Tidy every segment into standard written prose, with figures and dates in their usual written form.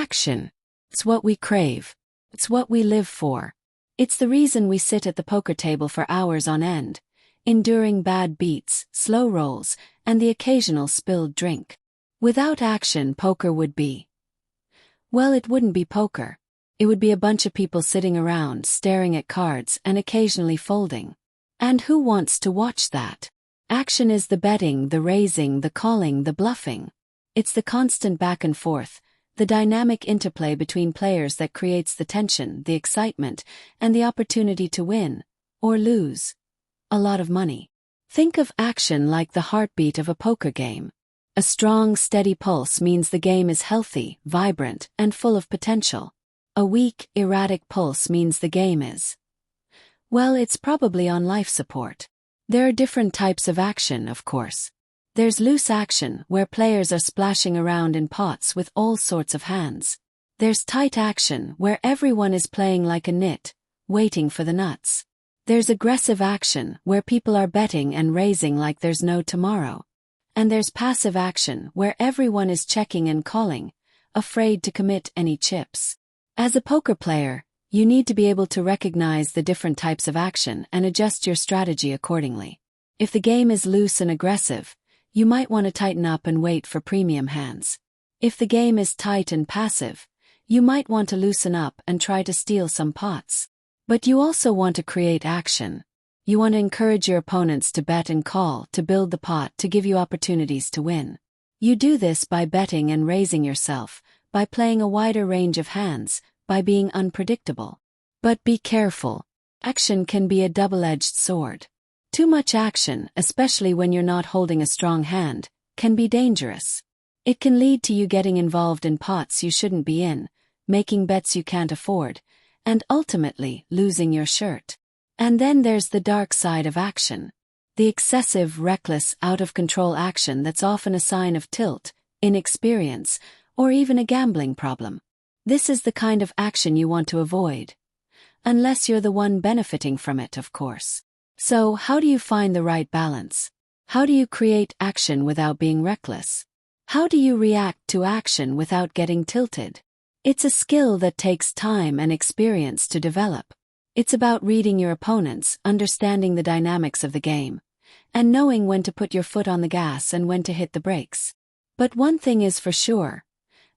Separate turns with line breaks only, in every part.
Action. It's what we crave. It's what we live for. It's the reason we sit at the poker table for hours on end, enduring bad beats, slow rolls, and the occasional spilled drink. Without action, poker would be... well, it wouldn't be poker. It would be a bunch of people sitting around, staring at cards and occasionally folding. And who wants to watch that? Action is the betting, the raising, the calling, the bluffing. It's the constant back and forth, the dynamic interplay between players that creates the tension, the excitement, and the opportunity to win, or lose, a lot of money. Think of action like the heartbeat of a poker game. A strong, steady pulse means the game is healthy, vibrant, and full of potential. A weak, erratic pulse means the game is... well, it's probably on life support. There are different types of action, of course. There's loose action, where players are splashing around in pots with all sorts of hands. There's tight action, where everyone is playing like a nit, waiting for the nuts. There's aggressive action, where people are betting and raising like there's no tomorrow. And there's passive action, where everyone is checking and calling, afraid to commit any chips. As a poker player, you need to be able to recognize the different types of action and adjust your strategy accordingly. If the game is loose and aggressive, you might want to tighten up and wait for premium hands. If the game is tight and passive, you might want to loosen up and try to steal some pots. But you also want to create action. You want to encourage your opponents to bet and call, to build the pot, to give you opportunities to win. You do this by betting and raising yourself, by playing a wider range of hands, by being unpredictable. But be careful. Action can be a double-edged sword. Too much action, especially when you're not holding a strong hand, can be dangerous. It can lead to you getting involved in pots you shouldn't be in, making bets you can't afford, and ultimately losing your shirt. And then there's the dark side of action. The excessive, reckless, out-of-control action that's often a sign of tilt, inexperience, or even a gambling problem. This is the kind of action you want to avoid. Unless you're the one benefiting from it, of course. So, how do you find the right balance? How do you create action without being reckless? How do you react to action without getting tilted? It's a skill that takes time and experience to develop. It's about reading your opponents, understanding the dynamics of the game, and knowing when to put your foot on the gas and when to hit the brakes. But one thing is for sure.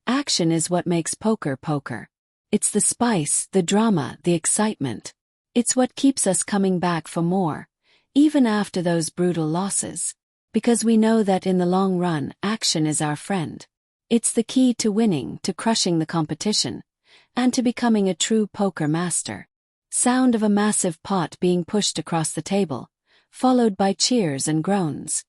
Action is what makes poker poker. It's the spice, the drama, the excitement. It's what keeps us coming back for more, even after those brutal losses. Because we know that in the long run, action is our friend. It's the key to winning, to crushing the competition, and to becoming a true poker master. Sound of a massive pot being pushed across the table, followed by cheers and groans.